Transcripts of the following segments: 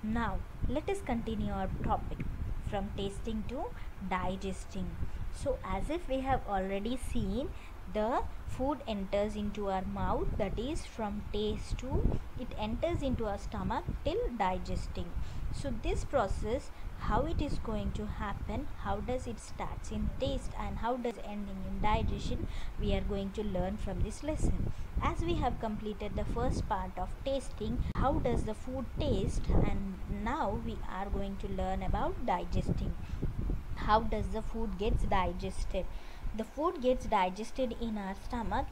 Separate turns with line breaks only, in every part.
Now, let us continue our topic from tasting to digesting. So, as if we have already seen, the food enters into our mouth, that is from taste to it enters into our stomach till digesting. So, this process, how it is going to happen, how does it starts in taste and how does ending in digestion, we are going to learn from this lesson. As we have completed the first part of tasting, how does the food taste, and now we are going to learn about digesting. How does the food gets digested? The food gets digested in our stomach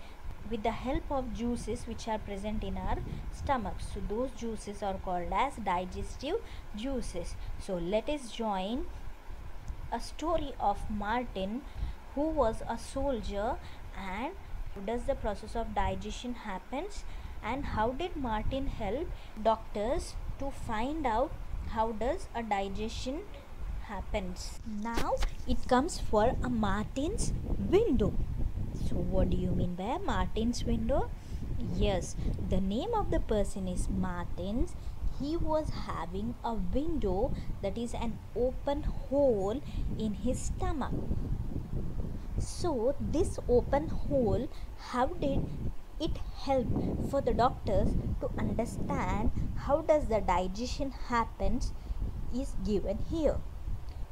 with the help of juices which are present in our stomach. So those juices are called as digestive juices. So let us join a story of Martin, who was a soldier, and how does the process of digestion happens, and how did Martin help doctors to find out how does a digestion happens. Now it comes for a Martin's window. So what do you mean by a Martin's window? Yes, the name of the person is Martins. He was having a window, that is an open hole in his stomach. So this open hole, how did it help for the doctors to understand how does the digestion happens is given here.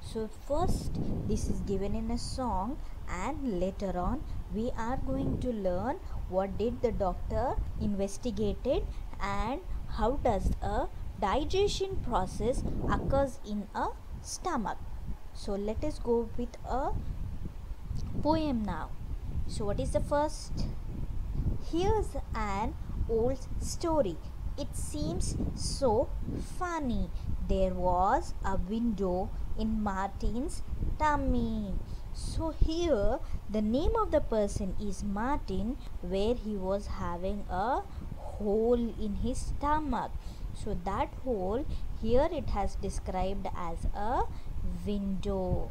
So first this is given in a song, and later on we are going to learn what did the doctor investigated and how does a digestion process occurs in a stomach. So let us go with a poem now. So what is the first? Here's an old story. It seems so funny. There was a window in Martin's tummy. So here the name of the person is Martin, where he was having a hole in his stomach. So that hole here it has described as a window.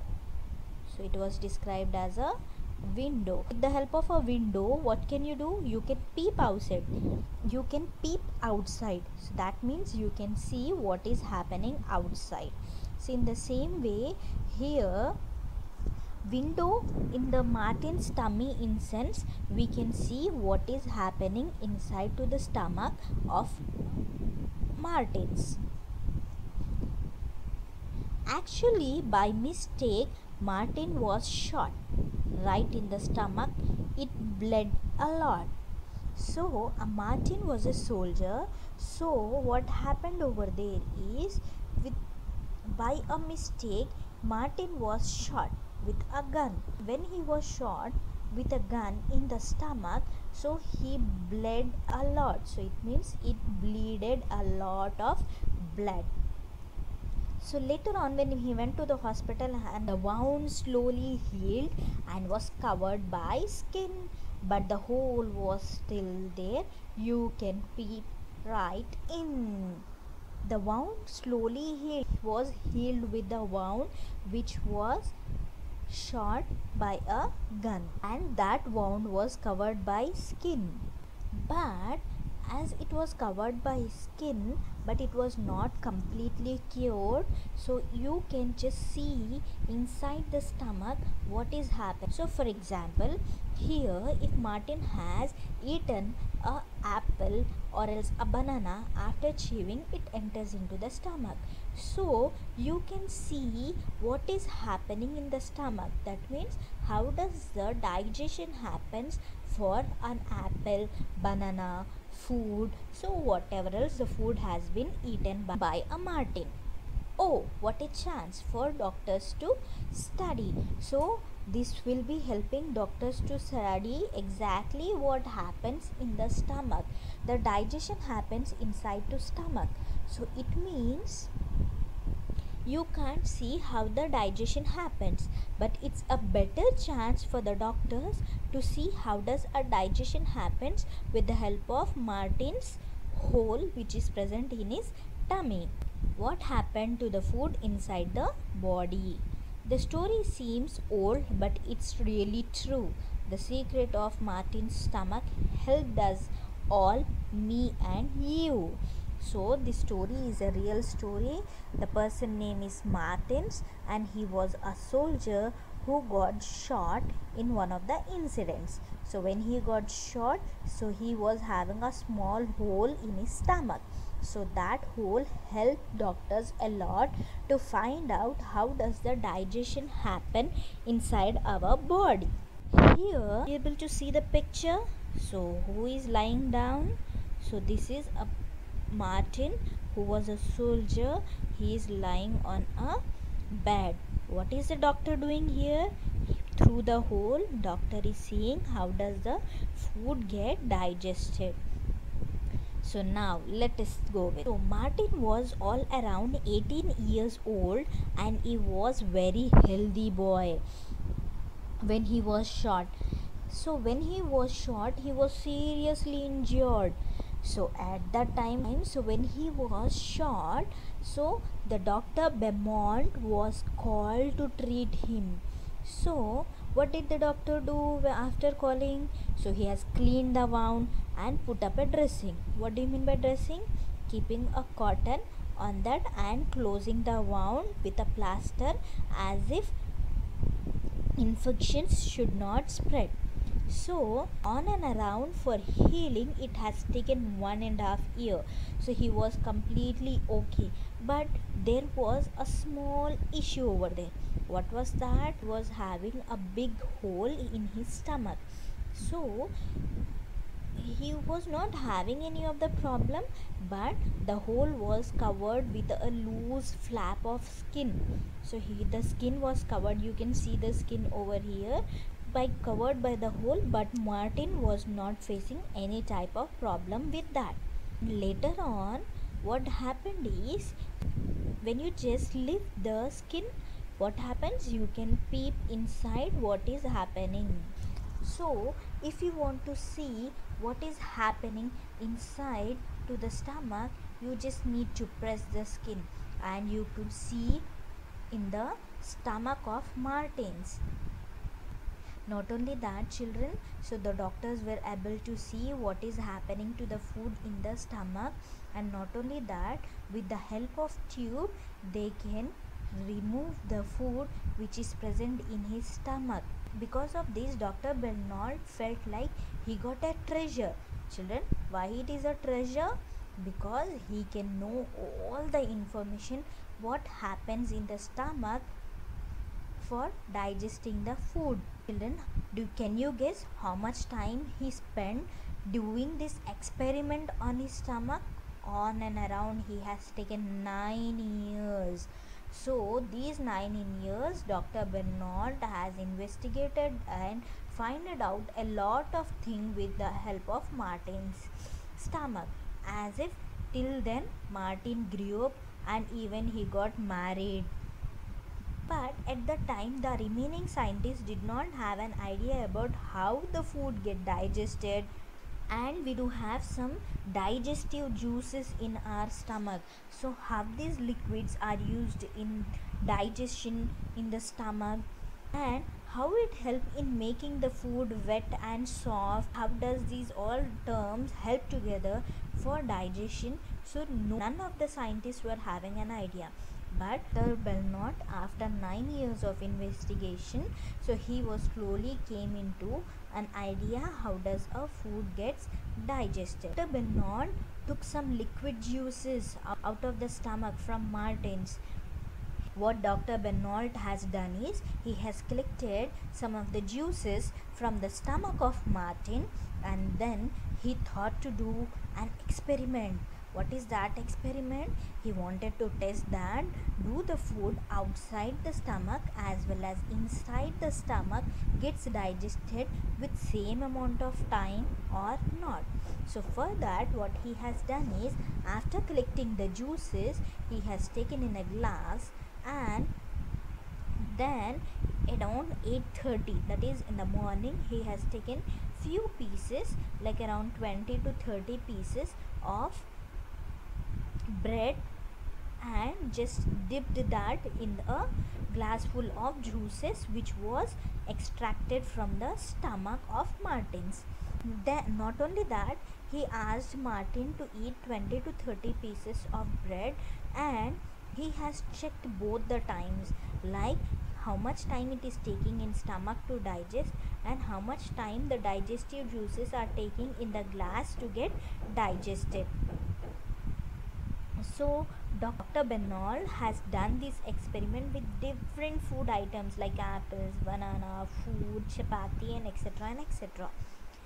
So it was described as a window. With the help of a window, what can you do? You can peep outside. You can peep outside. So that means you can see what is happening outside. So in the same way, here window in the Martin's tummy, in sense we can see what is happening inside to the stomach of Martin's. Actually, by mistake, Martin was shot right in the stomach. It bled a lot. So, Martin was a soldier. So, what happened over there is, by a mistake, Martin was shot with a gun. When he was shot with a gun in the stomach, so he bled a lot. So, it means it bleeded a lot of blood. So later on, when he went to the hospital, and the wound slowly healed and was covered by skin, but the hole was still there. You can peep right in. The wound slowly healed. He was healed with the wound which was shot by a gun, and that wound was covered by skin. But as it was covered by skin, but it was not completely cured, so you can just see inside the stomach what is happening. So for example, here if Martin has eaten a apple or else a banana, after chewing it enters into the stomach, so you can see what is happening in the stomach. That means how does the digestion happens for an apple, banana, food, so whatever else the food has been eaten by a Martin. Oh, what a chance for doctors to study. So this will be helping doctors to study exactly what happens in the stomach. The digestion happens inside the stomach. So it means you can't see how the digestion happens, but it's a better chance for the doctors to see how does a digestion happens with the help of Martin's hole which is present in his tummy. What happened to the food inside the body? The story seems old, but it's really true. The secret of Martin's stomach helped us all, me and you. So this story is a real story. The person name is Martins, and he was a soldier who got shot in one of the incidents. So when he got shot, so he was having a small hole in his stomach. So that hole helped doctors a lot to find out how does the digestion happen inside our body. Here able to see the picture. So who is lying down? So this is a Martin who was a soldier. He is lying on a bed. What is the doctor doing here? Through the hole, doctor is seeing how does the food get digested. So now let us go with. So Martin was all around 18 years old, and he was very healthy boy when he was shot. So when he was shot, he was seriously injured. So at that time, so when he was shot, so the doctor Beaumont was called to treat him. So what did the doctor do after calling? So he has cleaned the wound and put up a dressing. What do you mean by dressing? Keeping a cotton on that and closing the wound with a plaster as if infections should not spread. So on and around for healing it has taken 1.5 years. So he was completely okay, but there was a small issue over there. What was that? He was having a big hole in his stomach. So he was not having any of the problem, but the hole was covered with a loose flap of skin. So the skin was covered, you can see the skin over here, by covered by the hole, but Martin was not facing any type of problem with that. Later on, what happened is, when you just lift the skin, what happens, you can peep inside what is happening. So if you want to see what is happening inside to the stomach, you just need to press the skin and you could see in the stomach of Martins. Not only that, children, so the doctors were able to see what is happening to the food in the stomach, and not only that, with the help of tube they can remove the food which is present in his stomach. Because of this, Dr. Bernard felt like he got a treasure. Children, why it is a treasure? Because he can know all the information what happens in the stomach for digesting the food. Children, can you guess how much time he spent doing this experiment on his stomach? On and around he has taken 9 years. So these 9 years, Dr. Bernard has investigated and found out a lot of things with the help of Martin's stomach. As if till then Martin grew up and even he got married. But at the time, the remaining scientists did not have an idea about how the food get digested, and we do have some digestive juices in our stomach. So how these liquids are used in digestion in the stomach, and how it help in making the food wet and soft. How does these all terms help together for digestion? So none of the scientists were having an idea. But Dr. Belnot, after 9 years of investigation, so he was slowly came into an idea how does a food gets digested. Dr. Belnot took some liquid juices out of the stomach from Martins. What Dr. Bernard has done is, he has collected some of the juices from the stomach of Martin, and then he thought to do an experiment. What is that experiment? He wanted to test that do the food outside the stomach as well as inside the stomach gets digested with same amount of time or not. So for that, what he has done is, after collecting the juices, he has taken in a glass, and then around 8:30, that is in the morning, he has taken few pieces, like around 20 to 30 pieces of bread and just dipped that in a glass full of juices which was extracted from the stomach of Martins. Then not only that, he asked Martin to eat 20 to 30 pieces of bread, and he has checked both the times, like how much time it is taking in stomach to digest and how much time the digestive juices are taking in the glass to get digested. So Dr. Bernal has done this experiment with different food items like apples, banana, food, chapati, and etc. and etc.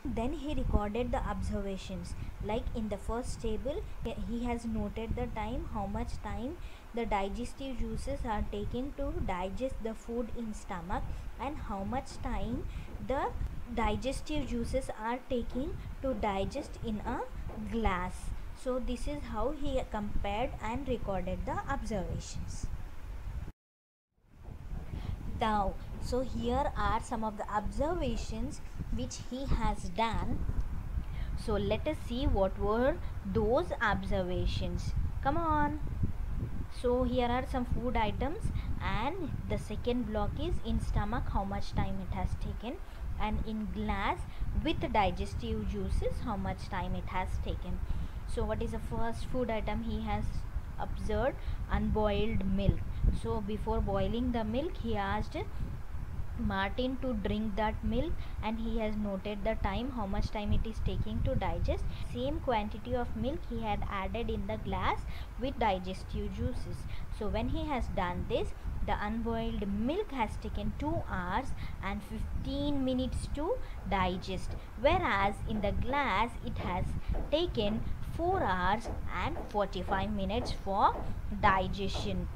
Then he recorded the observations. Like in the first table, he has noted the time, how much time the digestive juices are taking to digest the food in stomach, and how much time the digestive juices are taking to digest in a glass. So this is how he compared and recorded the observations. Now, so here are some of the observations which he has done. So let us see what were those observations. Come on. So here are some food items, and the second block is in stomach how much time it has taken, and in glass with digestive juices how much time it has taken. So what is the first food item he has observed? Unboiled milk. So before boiling the milk, he asked Martin to drink that milk, and he has noted the time, how much time it is taking to digest. Same quantity of milk he had added in the glass with digestive juices. So when he has done this, the unboiled milk has taken 2 hours and 15 minutes to digest, whereas in the glass it has taken 4 hours and 45 minutes for digestion.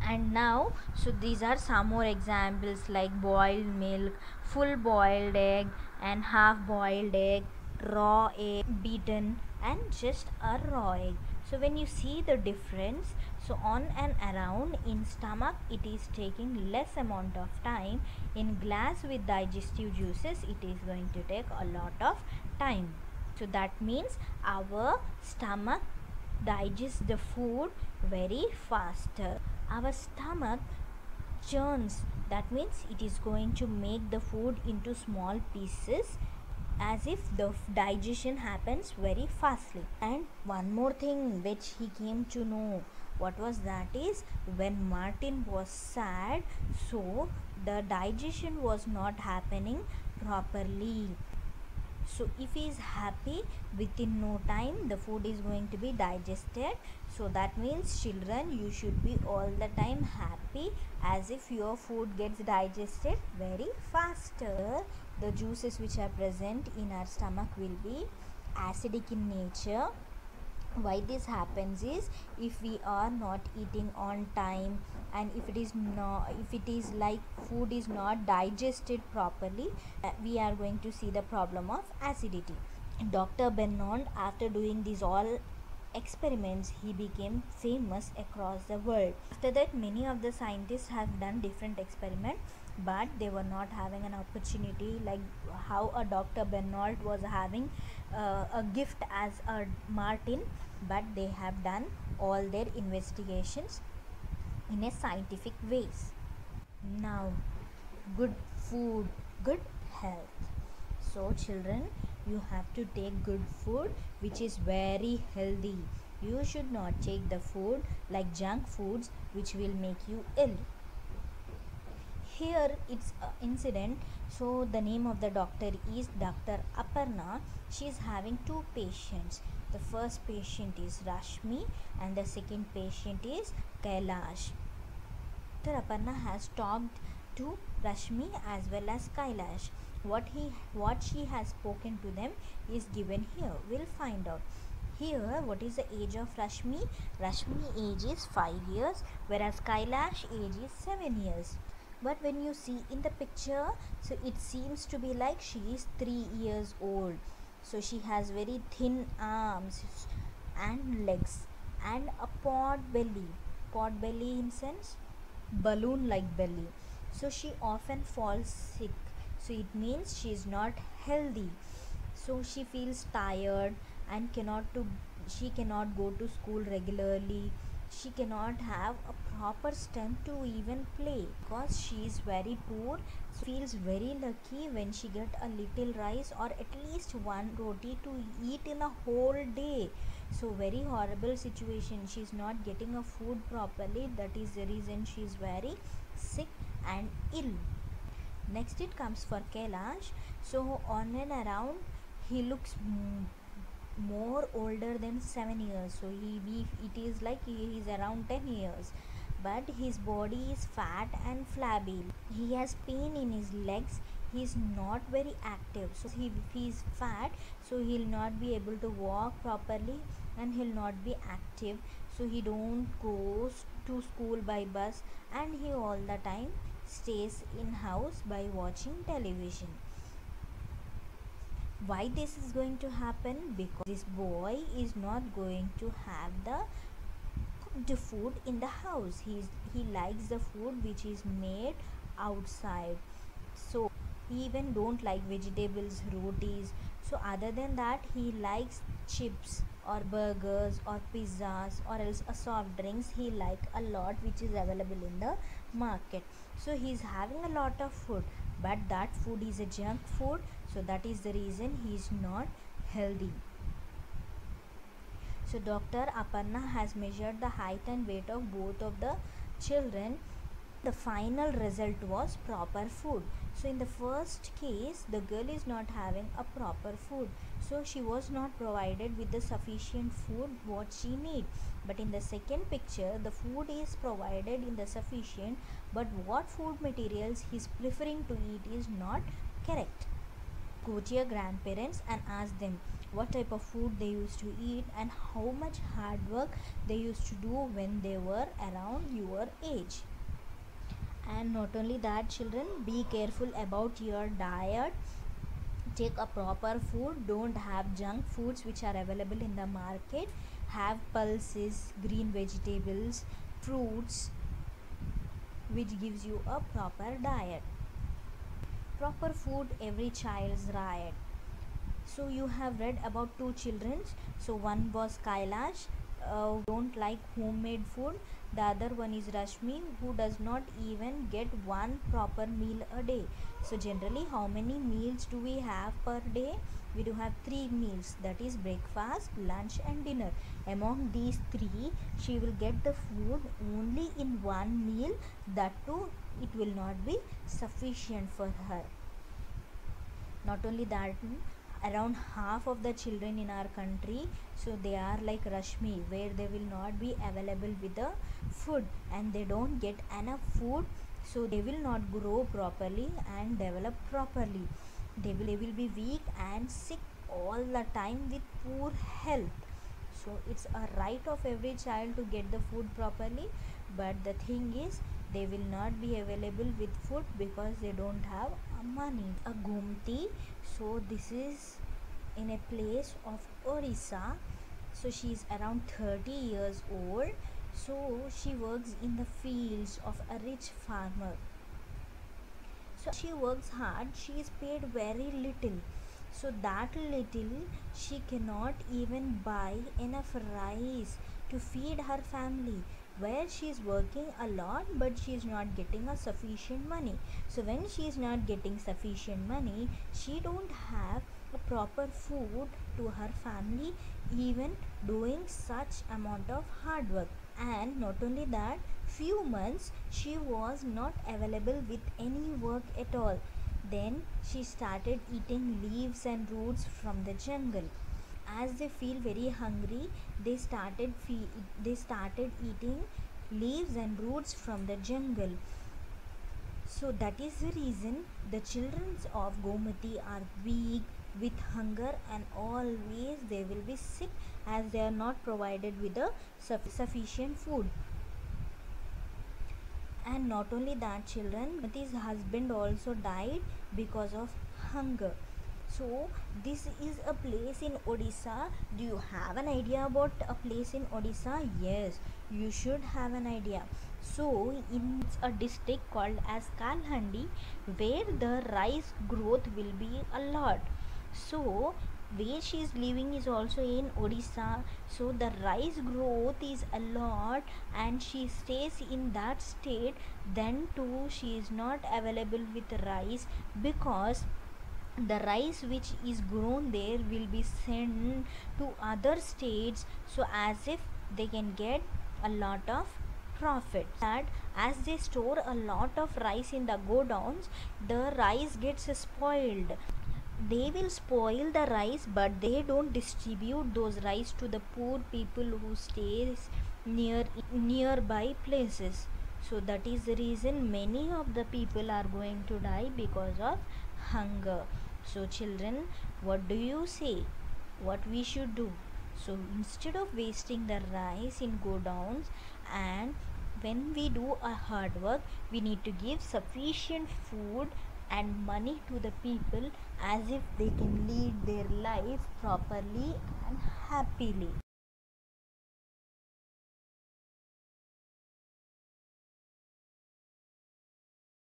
And now, so these are some more examples like boiled milk, full boiled egg, and half boiled egg, raw egg, beaten, and just a raw egg. So when you see the difference, so on and around in stomach it is taking less amount of time, in glass with digestive juices it is going to take a lot of time. So that means our stomach digests the food very faster. Our stomach churns, that means it is going to make the food into small pieces, as if the digestion happens very fastly. And one more thing which he came to know, what was that is, when Martin was sad, so the digestion was not happening properly. So if he is happy, within no time the food is going to be digested. So that means, children, you should be all the time happy, as if your food gets digested very faster. The juices which are present in our stomach will be acidic in nature. Why this happens is, if we are not eating on time, and if it is like food is not digested properly, we are going to see the problem of acidity. Dr. Bernard, after doing these all experiments, he became famous across the world. After that, many of the scientists have done different experiments, but they were not having an opportunity like how a Dr. Bernard was having a gift as a Martin, but they have done all their investigations in a scientific ways. Now, good food, good health. So children, you have to take good food which is very healthy. You should not take the food like junk foods which will make you ill. Here it's an incident. So the name of the doctor is Dr. Aparna. She is having 2 patients. The first patient is Rashmi and the second patient is Kailash. Dr. Aparna has talked to Rashmi as well as Kailash. What she has spoken to them is given here. We'll find out. Here, what is the age of Rashmi? Rashmi age is 5 years, whereas Kailash age is 7 years. But when you see in the picture, so it seems to be like she is 3 years old. So she has very thin arms and legs and a pot belly. Pot belly in sense balloon like belly. So she often falls sick. So it means she is not healthy. So she feels tired and she cannot go to school regularly, she cannot have a proper strength to even play because she is very poor. So feels very lucky when she get a little rice or at least one roti to eat in a whole day. So very horrible situation, she is not getting a food properly, that is the reason she is very sick and ill. Next it comes for Kailash. So on and around he looks more older than 7 years, so it is like he is around 10 years, but his body is fat and flabby. He has pain in his legs. He is not very active, so if he is fat, so he'll not be able to walk properly and he'll not be active, so he don't go to school by bus, and he all the time stays in house by watching television. Why this is going to happen? Because this boy is not going to have the cooked food in the house. He likes the food which is made outside, so he even don't like vegetables, rotis. So other than that, he likes chips or burgers or pizzas or else a soft drinks he like a lot, which is available in the market. So he's having a lot of food, but that food is a junk food, so that is the reason he is not healthy. So Dr. Aparna has measured the height and weight of both of the children. The final result was proper food. So in the first case, the girl is not having a proper food, so she was not provided with the sufficient food what she need. But in the second picture, the food is provided in the sufficient, but what food materials he is preferring to eat is not correct. Go to your grandparents and ask them what type of food they used to eat and how much hard work they used to do when they were around your age. And not only that, children, be careful about your diet. Take a proper food, don't have junk foods which are available in the market. Have pulses, green vegetables, fruits, which gives you a proper diet. Proper food, every child's right. So you have read about two children. So one was Kailash, don't like homemade food. The other one is Rashmi, who does not even get one proper meal a day. So generally, how many meals do we have per day? We do have 3 meals, that is breakfast, lunch and dinner. Among these 3, she will get the food only in one meal. That too, it will not be sufficient for her. Not only that, around half of the children in our country, so they are like Rashmi, where they will not be available with the food and they don't get enough food, so they will not grow properly and develop properly. They will be weak and sick all the time with poor health. So it's a right of every child to get the food properly, but the thing is, they will not be available with food because they don't have money. A Gomti, so this is in a place of Orissa. So she is around 30 years old. So she works in the fields of a rich farmer. So she works hard, she is paid very little. So that little, she cannot even buy enough rice to feed her family, where she is working a lot but she is not getting a sufficient money. So when she is not getting sufficient money, she don't have a proper food to her family, even doing such amount of hard work. And not only that, few months she was not available with any work at all. Then she started eating leaves and roots from the jungle. As they feel very hungry, they started eating leaves and roots from the jungle. So that is the reason the children of Gomati are weak with hunger, and always they will be sick as they are not provided with the sufficient food. And not only that, children, but his husband also died because of hunger. So this is a place in Odisha. Do you have an idea about a place in Odisha? Yes, you should have an idea. So in a district called as Kalhandi, where the rice growth will be a lot. So where she is living is also in Odisha, so the rice growth is a lot and she stays in that state. Then too she is not available with rice, because the rice which is grown there will be sent to other states, so as if they can get a lot of profit. That as they store a lot of rice in the godowns, the rice gets spoiled. They will spoil the rice, but they don't distribute those rice to the poor people who stays nearby places. So that is the reason many of the people are going to die because of hunger. So children, what do you say, what we should do? So instead of wasting the rice in godowns, and when we do a hard work, we need to give sufficient food and money to the people, as if they can lead their life properly and happily.